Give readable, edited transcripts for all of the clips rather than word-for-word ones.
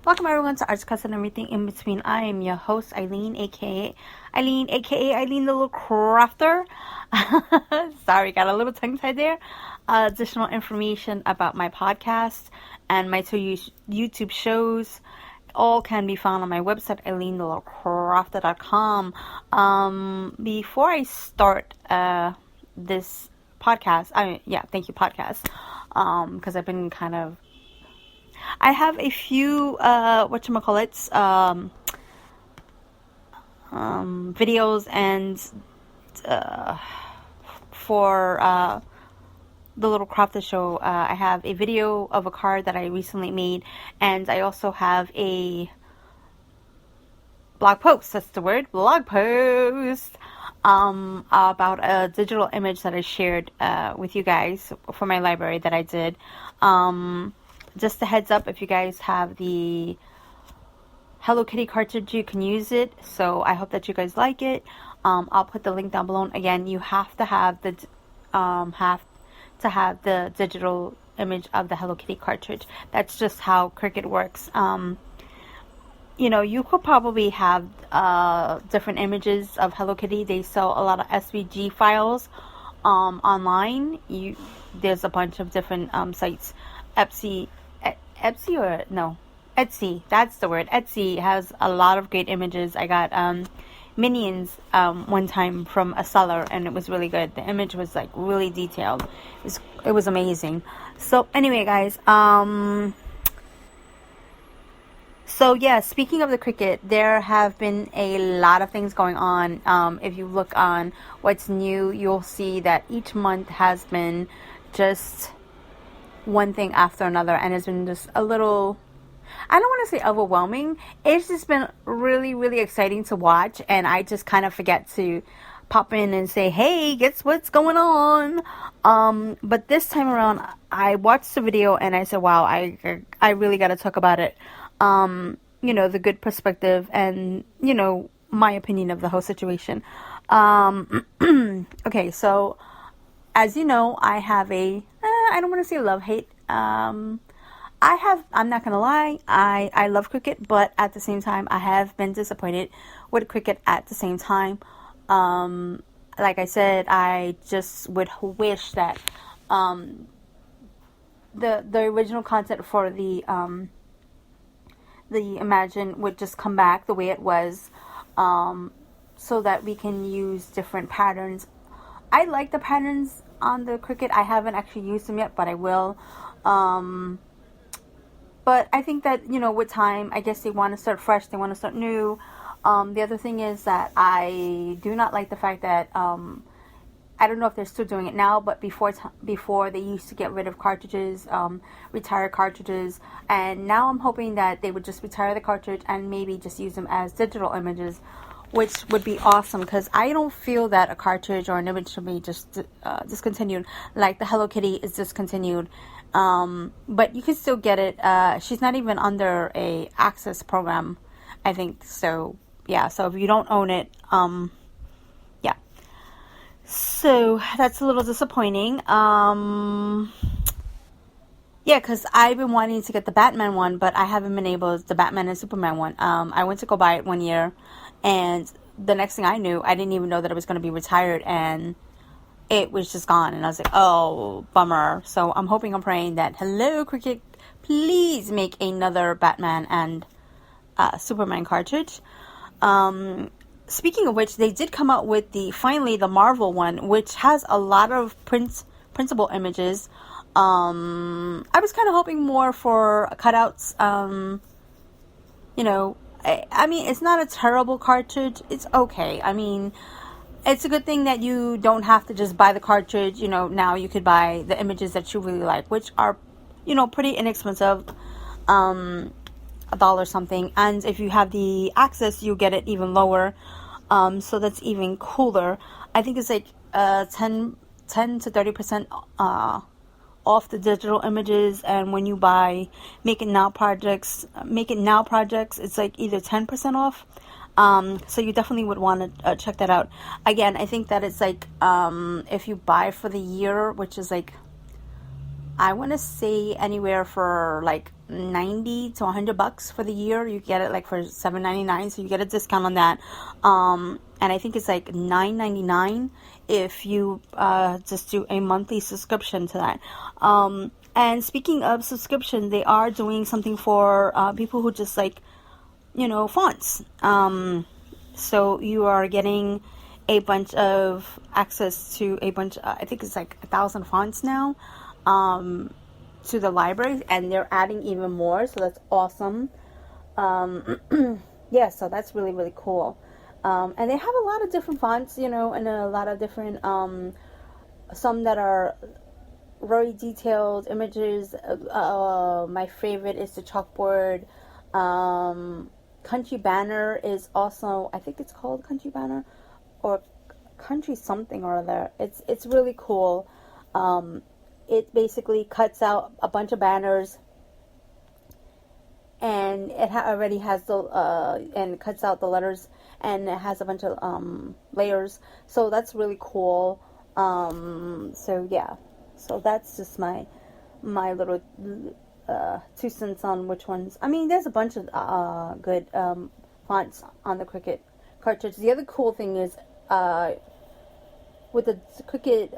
Welcome everyone to Arts, Cuts, and Everything in Between. I am your host, Eileen, aka Eileen the Little Crafter. Sorry, got a little tongue-tied there. Additional information about my podcast and my two YouTube shows all can be found on my website, eileenthelittlecrafter.com. Before I start this podcast, thank you, podcast, because I've been I have a few videos and for the Little Crafter Show. I have a video of a card that I recently made, and I also have a blog post. That's the word, blog post, about a digital image that I shared with you guys for my library that I did. Just a heads up, if you guys have the Hello Kitty cartridge, you can use it. So I hope that you guys like it. I'll put the link down below. Again, you have to have the digital image of the Hello Kitty cartridge. That's just how Cricut works. You could probably have different images of Hello Kitty. They sell a lot of SVG files online. There's a bunch of different sites. Etsy, that's the word. Etsy has a lot of great images. I got minions one time from a seller, and it was really good. The image was like really detailed. It was amazing. So anyway, guys, so yeah, speaking of the Cricut, there have been a lot of things going on. If you look on what's new, you'll see that each month has been just one thing after another, and it's been just a little, I don't want to say overwhelming. It's just been really, really exciting to watch, and I just kind of forget to pop in and say, hey, guess what's going on? But this time around, I watched the video and I said, wow, I really got to talk about it. The good perspective and, my opinion of the whole situation. Okay, so as you know, I have I don't want to say love-hate. I'm not going to lie, I love Cricut, but at the same time, I have been disappointed with Cricut at the same time. Like I said, I just would wish that the original content for the Imagine would just come back the way it was, so that we can use different patterns. I like the patterns on the Cricut. I haven't actually used them yet, but I will. But I think that, with time, I guess they want to start fresh. They want to start new. The other thing is that I do not like the fact that, I don't know if they're still doing it now, but before they used to get rid of cartridges, retire cartridges. And now I'm hoping that they would just retire the cartridge and maybe just use them as digital images, which would be awesome, because I don't feel that a cartridge or an image should be just discontinued like the Hello Kitty is discontinued. But you can still get it. She's not even under a access program, I think. So yeah, so if you don't own it, yeah. So that's a little disappointing. Yeah, because I've been wanting to get the Batman one, but I haven't been able, the Batman and Superman one. I went to go buy it one year, and the next thing I knew, I didn't even know that it was going to be retired, and it was just gone. And I was like, oh, bummer. So I'm hoping, I'm praying that, hello, Cricut, please make another Batman and Superman cartridge. Speaking of which, they did come out with finally the Marvel one, which has a lot of printable images. I was kind of hoping more for cutouts. I mean, it's not a terrible cartridge. It's okay. I mean, it's a good thing that you don't have to just buy the cartridge. Now you could buy the images that you really like, which are, pretty inexpensive. $1 something. And if you have the access, you get it even lower. So that's even cooler. I think it's like 10 to 30% off the digital images, and when you buy Make It Now projects, it's like either 10% off. So you definitely would want to check that out. Again, I think that it's like if you buy for the year, which is like, I want to say anywhere for like 90 to $100 for the year. You get it like for $7.99, so you get a discount on that. And I think it's like $9.99 if you just do a monthly subscription to that. And speaking of subscription, they are doing something for people who just like, fonts. So you are getting a bunch of access to a bunch, I think it's like 1,000 fonts now, to the library, and they're adding even more, so that's awesome. Yeah, so that's really, really cool. And they have a lot of different fonts, and a lot of different, some that are very detailed images. My favorite is the chalkboard. Country Banner is also, I think it's called Country Banner, or Country something or other. It's really cool. It basically cuts out a bunch of banners, and it already has the and cuts out the letters, and it has a bunch of layers. So that's really cool. So yeah, so that's just my little 2 cents on which ones. I mean, there's a bunch of good fonts on the Cricut cartridge. The other cool thing is with the Cricut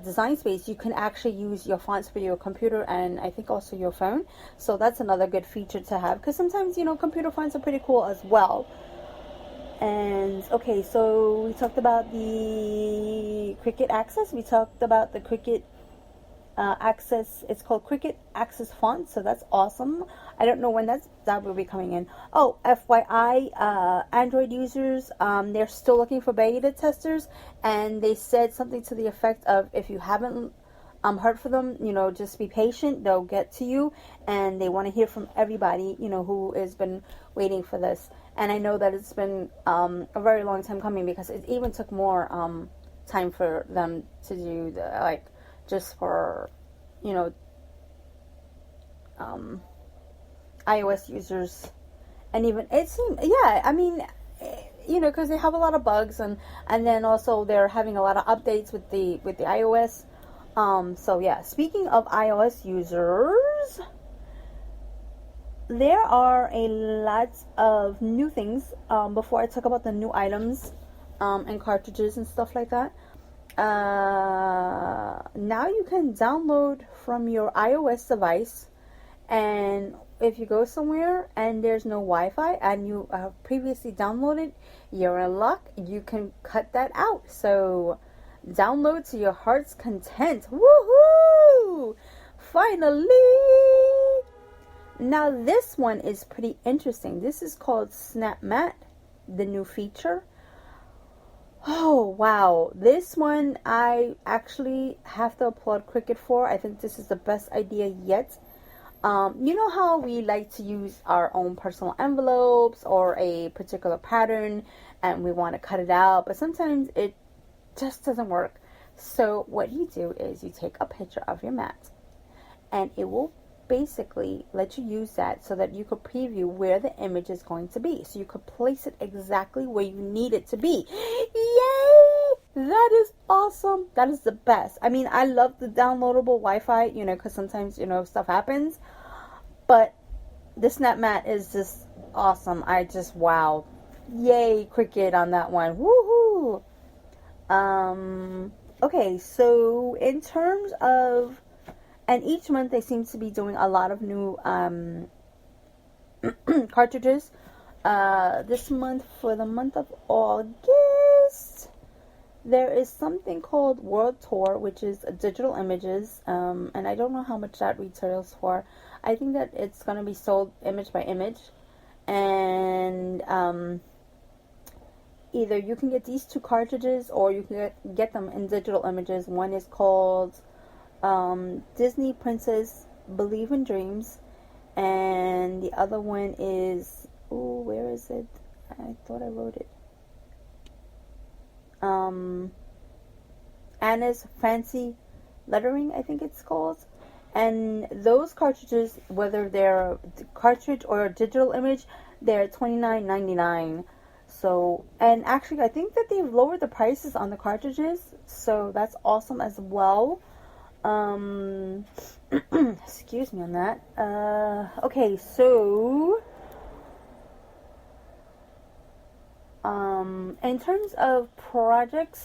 design space, you can actually use your fonts for your computer and I think also your phone. So that's another good feature to have, because sometimes computer fonts are pretty cool as well. And okay, so we talked about the Cricut Access. We talked about the Cricut Access. It's called Cricut Access Font, so that's awesome. I don't know when that will be coming in. Oh, FYI, Android users, they're still looking for beta testers, and they said something to the effect of, if you haven't heard from them, just be patient. They'll get to you, and they want to hear from everybody, who has been waiting for this. And I know that it's been a very long time coming, because it even took more time for them to do the, just for, iOS users. And even, it seemed, yeah, I mean, because they have a lot of bugs, and then also they're having a lot of updates with the iOS. So yeah, speaking of iOS users, there are a lot of new things. Before I talk about the new items and cartridges and stuff like that, now you can download from your iOS device, and if you go somewhere and there's no Wi-Fi and you have previously downloaded, you're in luck. You can cut that out. So download to your heart's content. Woohoo! Finally! Now this one is pretty interesting. This is called Snap Mat, the new feature. Oh wow, this one I actually have to applaud Cricut for. I think this is the best idea yet. You know how we like to use our own personal envelopes or a particular pattern, and we want to cut it out, but sometimes it just doesn't work. So what you do is you take a picture of your mat, and it will basically let you use that so that you could preview where the image is going to be, so you could place it exactly where you need it to be. Yay! That is awesome. That is the best. I mean, I love the downloadable Wi-Fi, because sometimes stuff happens, but the Snap Mat is just awesome. I just, wow, yay Cricut on that one. Woohoo! Okay, so in terms of, and each month they seem to be doing a lot of new cartridges. This month, for the month of August, there is something called World Tour, which is digital images, and I don't know how much that retails for. I think that it's going to be sold image by image, and either you can get these 2 cartridges, or you can get them in digital images. One is called Disney Princess Believe in Dreams, and the other one is, oh, where is it? I thought I wrote it. Anna's Fancy Lettering, I think it's called. And those cartridges, whether they're cartridge or a digital image, they're $29.99. So, and actually I think that they've lowered the prices on the cartridges, so that's awesome as well. Um, excuse me on that. Okay, so in terms of project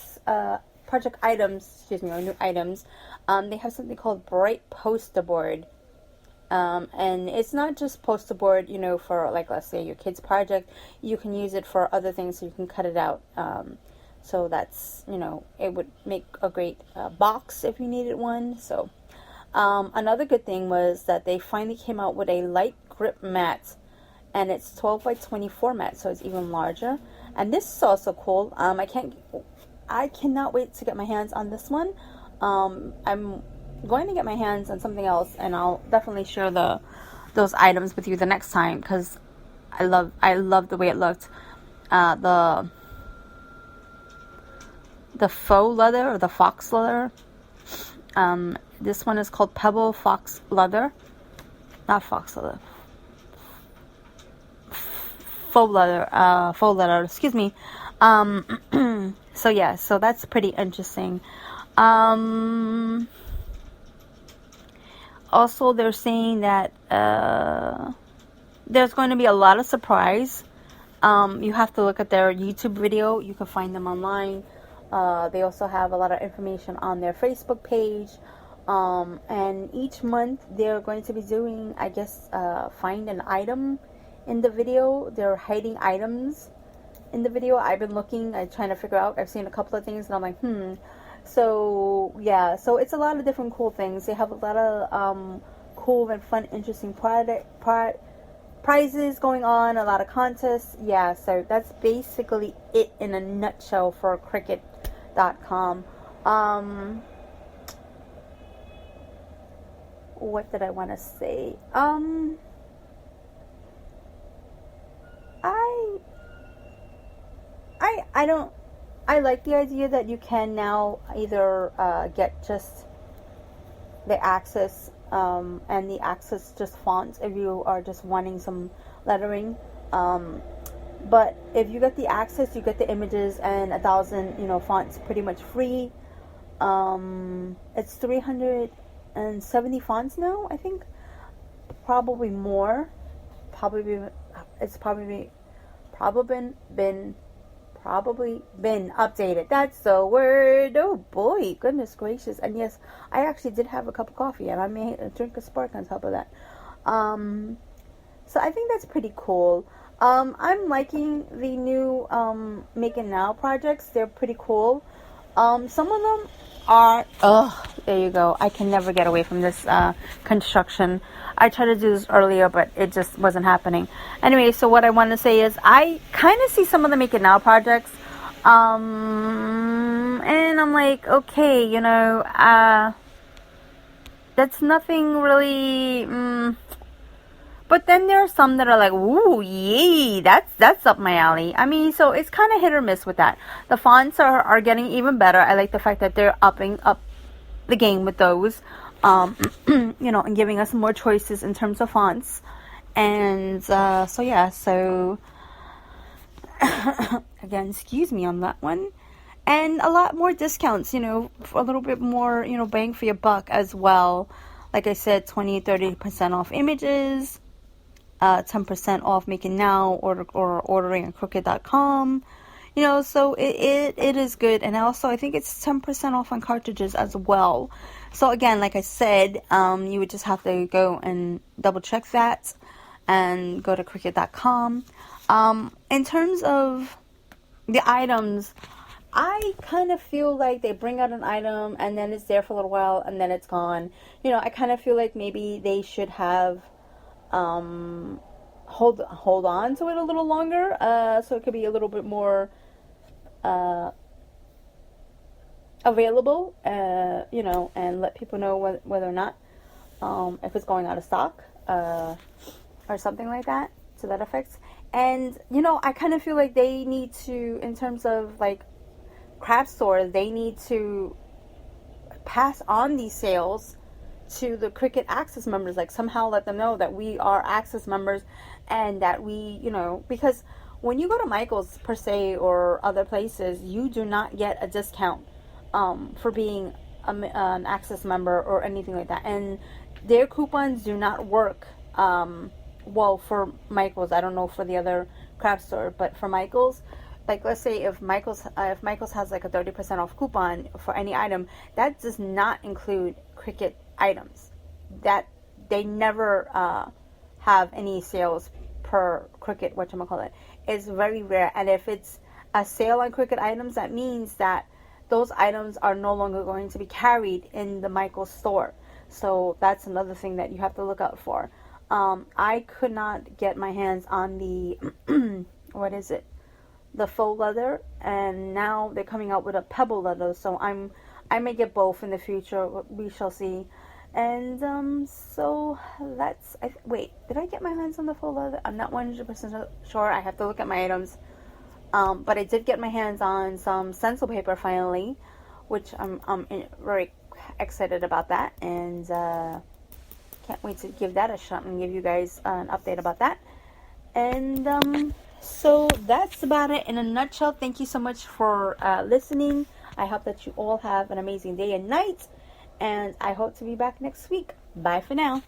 items, excuse me, or new items, they have something called Bright Poster Board. And it's not just poster board, for like, let's say your kid's project. You can use it for other things, so you can cut it out. So that's, it would make a great box if you needed one. So another good thing was that they finally came out with a light grip mat, and it's 12 by 24 mat, so it's even larger. And this is also cool. I cannot wait to get my hands on this one. I'm going to get my hands on something else, and I'll definitely share those items with you the next time, because I love the way it looked. The faux leather, or the fox leather. This one is called Pebble Fox Leather, not fox leather. Faux leather. Excuse me. So yeah, so that's pretty interesting. Also, they're saying that there's going to be a lot of surprise. You have to look at their YouTube video. You can find them online. They also have a lot of information on their Facebook page. And each month they're going to be doing, I guess, find an item in the video. They're hiding items in the video. I've been looking, I'm trying to figure out. I've seen a couple of things, and I'm like, So yeah, so it's a lot of different cool things. They have a lot of cool and fun, interesting prizes going on, a lot of contests. Yeah, so that's basically it in a nutshell for cricut.com. What did I want to say? I like the idea that you can now either get just the Access and the Access just fonts if you are just wanting some lettering. But if you get the Access, you get the images and 1,000 fonts pretty much free. It's 370 fonts now, I think. Probably more. It's probably been updated. That's the word. Oh boy, goodness gracious. And yes, I actually did have a cup of coffee, and I may drink a spark on top of that. So I think that's pretty cool. I'm liking the new Make It Now projects. They're pretty cool. Some of them are, there you go. I can never get away from this construction. I tried to do this earlier, but it just wasn't happening. Anyway, so what I want to say is I kind of see some of the Make It Now projects. And I'm like, okay, that's nothing really, but then there are some that are like, ooh, yay, that's up my alley. I mean, so it's kind of hit or miss with that. The fonts are getting even better. I like the fact that they're upping up the game with those, and giving us more choices in terms of fonts. And so yeah, so again, excuse me on that one. And a lot more discounts, for a little bit more, bang for your buck as well. Like I said, 20-30% off images, 10% off Make It Now, or ordering at cricut.com. So it is good. And also, I think it's 10% off on cartridges as well. So again, like I said, you would just have to go and double check that and go to cricut.com. In terms of the items, I kind of feel like they bring out an item and then it's there for a little while and then it's gone. I kind of feel like maybe they should have hold on to it a little longer, so it could be a little bit more available, and let people know whether or not if it's going out of stock, or something like that, to that effect. And I kind of feel like they need to, in terms of like craft stores, they need to pass on these sales to the Cricut Access members, like somehow let them know that we are Access members, and that we, because when you go to Michael's per se or other places, you do not get a discount for being an Access member or anything like that. And their coupons do not work well for Michael's. I don't know for the other craft store, but for Michael's, like let's say if Michael's has like a 30% off coupon for any item, that does not include Cricut items. That they never have any sales per Cricut, whatchamacallit. It's very rare. And if it's a sale on Cricut items, that means that those items are no longer going to be carried in the Michael's store. So that's another thing that you have to look out for. I could not get my hands on the what is it, the faux leather, and now they're coming out with a pebble leather, so I may get both in the future. We shall see. And so that's wait, did I get my hands on the faux leather? I'm not 100% sure. I have to look at my items. But I did get my hands on some stencil paper finally, which I'm very excited about that, and can't wait to give that a shot and give you guys an update about that. And so that's about it in a nutshell. Thank you so much for listening. I hope that you all have an amazing day and night, and I hope to be back next week. Bye for now.